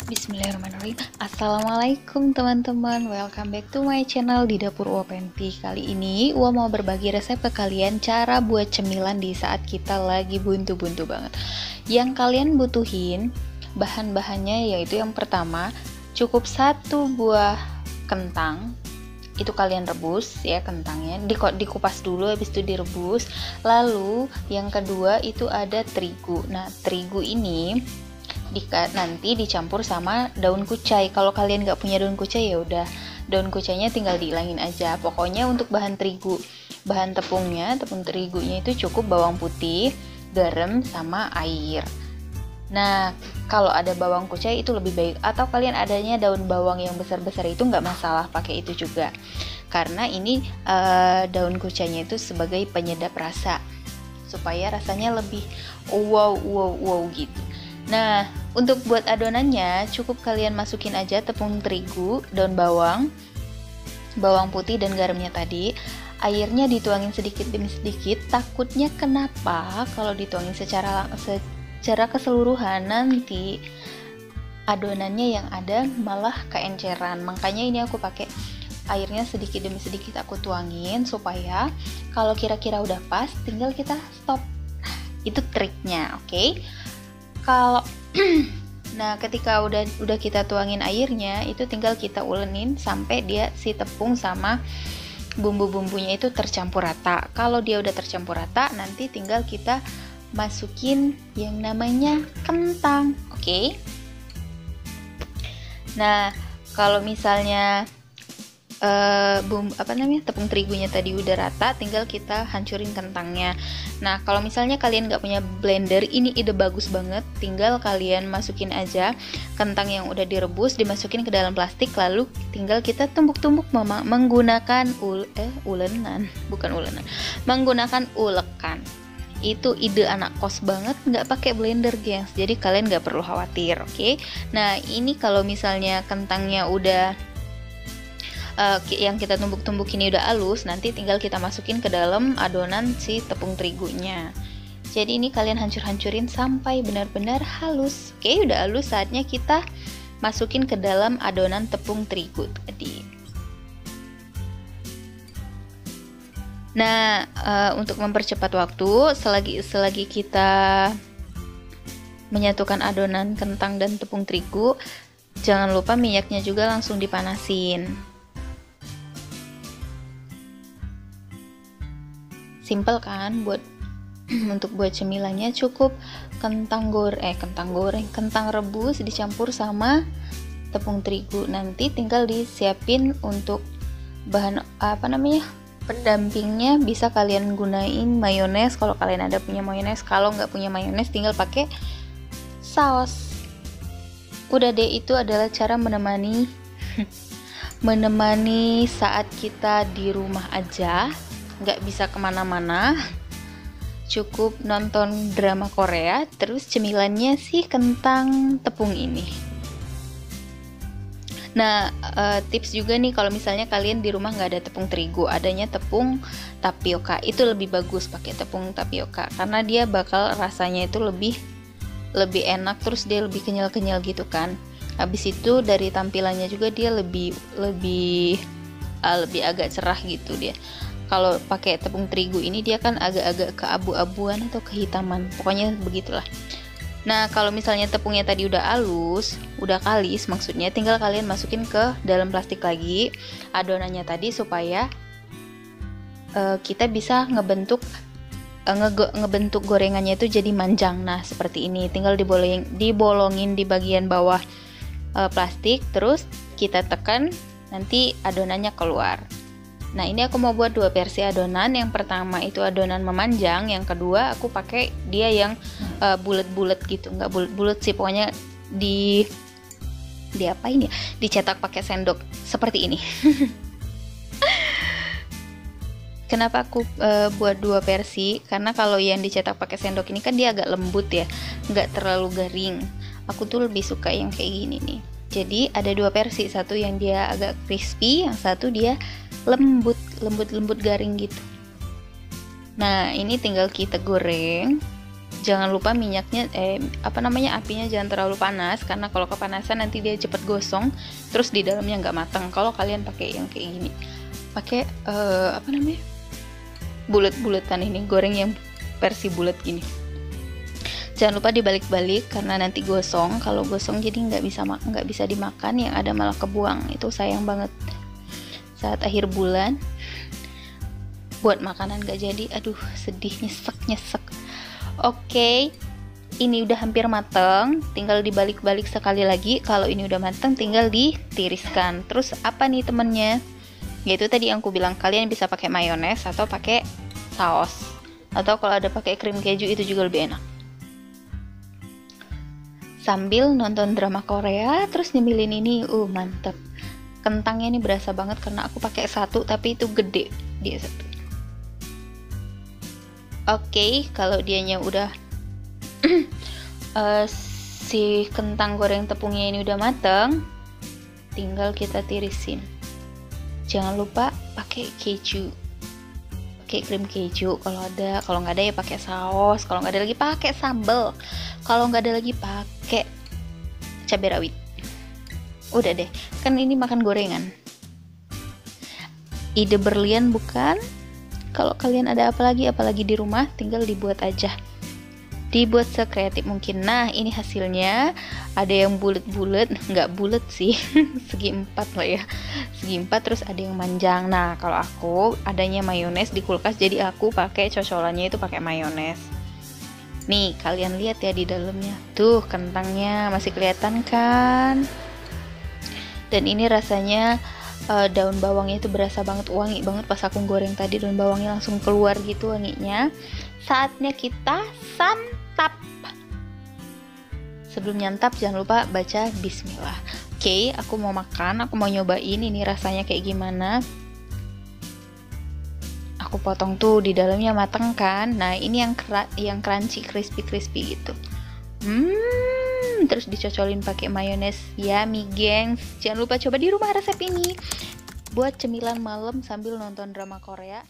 Bismillahirrahmanirrahim. Assalamualaikum teman-teman, welcome back to my channel di Dapur Uwa Penti. Kali ini Uwa mau berbagi resep ke kalian cara buat cemilan di saat kita lagi buntu-buntu banget. Yang kalian butuhin bahan-bahannya yaitu yang pertama, cukup 1 buah kentang. Itu kalian rebus ya kentangnya, dikupas dulu, habis itu direbus. Lalu yang kedua itu ada terigu. Nah, terigu ini nanti dicampur sama daun kucai. Kalau kalian nggak punya daun kucai ya udah daun kucainya tinggal dihilangin aja. Pokoknya untuk bahan tepung terigunya itu cukup bawang putih, garam sama air. Nah, kalau ada bawang kucai itu lebih baik, atau kalian adanya daun bawang yang besar-besar itu nggak masalah, pakai itu juga. Karena ini daun kucainya itu sebagai penyedap rasa supaya rasanya lebih wow gitu. Nah, untuk buat adonannya cukup kalian masukin aja tepung terigu, daun bawang, bawang putih dan garamnya tadi. Airnya dituangin sedikit demi sedikit. Takutnya kenapa kalau dituangin secara keseluruhan nanti adonannya yang ada malah keenceran. Makanya ini aku pakai airnya sedikit demi sedikit aku tuangin supaya kalau kira-kira udah pas tinggal kita stop. Itu triknya, oke? Kalau nah, ketika udah kita tuangin airnya, itu tinggal kita ulenin sampai si tepung sama bumbu-bumbunya itu tercampur rata. Kalau dia udah tercampur rata, nanti tinggal kita masukin yang namanya kentang, oke? Nah, kalau misalnya tepung terigunya tadi udah rata, tinggal kita hancurin kentangnya. Nah, kalau misalnya kalian nggak punya blender, ini ide bagus banget. Tinggal kalian masukin aja kentang yang udah direbus, dimasukin ke dalam plastik, lalu tinggal kita tumbuk-tumbuk menggunakan menggunakan ulekan. Itu ide anak kos banget, nggak pakai blender, gengs. Jadi kalian nggak perlu khawatir, oke? Nah, ini kalau misalnya kentangnya udah yang kita tumbuk-tumbuk ini udah halus, nanti tinggal kita masukin ke dalam adonan si tepung terigunya. Jadi ini kalian hancur-hancurin sampai benar-benar halus. Oke, udah halus, saatnya kita masukin ke dalam adonan tepung terigu tadi. Nah, untuk mempercepat waktu, selagi kita menyatukan adonan kentang dan tepung terigu, jangan lupa minyaknya juga langsung dipanasin. Simple kan untuk buat cemilannya, cukup kentang rebus dicampur sama tepung terigu. Nanti tinggal disiapin untuk bahan pendampingnya. Bisa kalian gunain mayones kalau kalian ada punya mayones. Kalau nggak punya mayones tinggal pakai saus. Udah deh, itu adalah cara menemani saat kita di rumah aja, nggak bisa kemana-mana, cukup nonton drama Korea, terus cemilannya sih kentang tepung ini. Nah, tips juga nih, kalau misalnya kalian di rumah nggak ada tepung terigu, adanya tepung tapioka, itu lebih bagus pakai tepung tapioka karena dia bakal rasanya itu lebih enak, terus dia lebih kenyal-kenyal gitu kan. Habis itu dari tampilannya juga dia lebih agak cerah gitu dia. Kalau pakai tepung terigu ini dia kan agak-agak keabu-abuan atau kehitaman, pokoknya begitulah. Nah, kalau misalnya tepungnya tadi udah halus, udah kalis maksudnya, tinggal kalian masukin ke dalam plastik lagi adonannya tadi supaya kita bisa ngebentuk gorengannya itu jadi manjang. Nah, seperti ini, tinggal dibolongin di bagian bawah plastik, terus kita tekan, nanti adonannya keluar. Nah, ini aku mau buat 2 versi adonan. Yang pertama itu adonan memanjang, yang kedua aku pakai dia yang bulat-bulat gitu. Nggak bulat-bulat sih, pokoknya dicetak pakai sendok seperti ini. Kenapa aku buat 2 versi? Karena kalau yang dicetak pakai sendok ini kan dia agak lembut ya, nggak terlalu garing. Aku tuh lebih suka yang kayak gini nih. Jadi ada 2 versi, satu yang dia agak crispy, yang satu dia lembut garing gitu. Nah, ini tinggal kita goreng Jangan lupa minyaknya apinya jangan terlalu panas, karena kalau kepanasan nanti dia cepet gosong, terus di dalamnya nggak matang. Kalau kalian pakai yang kayak gini, pakai bulet-buletan ini, goreng yang versi bulet gini, jangan lupa dibalik-balik karena nanti gosong. Kalau gosong jadi nggak bisa dimakan, yang ada malah kebuang. Itu sayang banget saat akhir bulan buat makanan gak jadi. Aduh, sedih, nyesek. Oke, ini udah hampir mateng, tinggal dibalik-balik sekali lagi. Kalau ini udah mateng tinggal ditiriskan. Terus apa nih temennya? Yaitu tadi yang aku bilang, kalian bisa pakai mayones atau pakai saus, atau kalau ada pakai krim keju itu juga lebih enak. Sambil nonton drama Korea terus nyemilin ini, mantep. Kentangnya ini berasa banget karena aku pakai satu tapi itu gede dia satu. Oke, kalau dianya udah si kentang goreng tepungnya ini udah mateng, tinggal kita tirisin. Jangan lupa pakai keju, pakai krim keju kalau ada. Kalau nggak ada ya pakai saus. Kalau nggak ada lagi pakai sambal. Kalau nggak ada lagi pakai cabai rawit. Udah deh, kan ini makan gorengan. Ide berlian bukan? Kalau kalian ada apalagi di rumah, tinggal dibuat aja. Dibuat sekreatif mungkin. Nah, ini hasilnya. Ada yang bulet-bulet, nggak bulet sih, segi 4 lah ya. Segi 4, terus ada yang manjang. Nah, kalau aku adanya mayones di kulkas, jadi aku pakai cocolannya itu pakai mayones. Nih, kalian lihat ya di dalamnya. Tuh, kentangnya masih kelihatan kan? Dan ini rasanya daun bawangnya itu berasa banget, wangi banget. Pas aku goreng tadi daun bawangnya langsung keluar gitu wanginya. Saatnya kita santap. Sebelum nyantap jangan lupa baca bismillah. Oke, aku mau makan, aku mau nyobain ini rasanya kayak gimana. Aku potong tuh di dalamnya mateng kan. Nah, ini yang crunchy, crispy gitu. Terus dicocolin pakai mayones. Yummy, gengs. Jangan lupa coba di rumah resep ini buat cemilan malam sambil nonton drama Korea.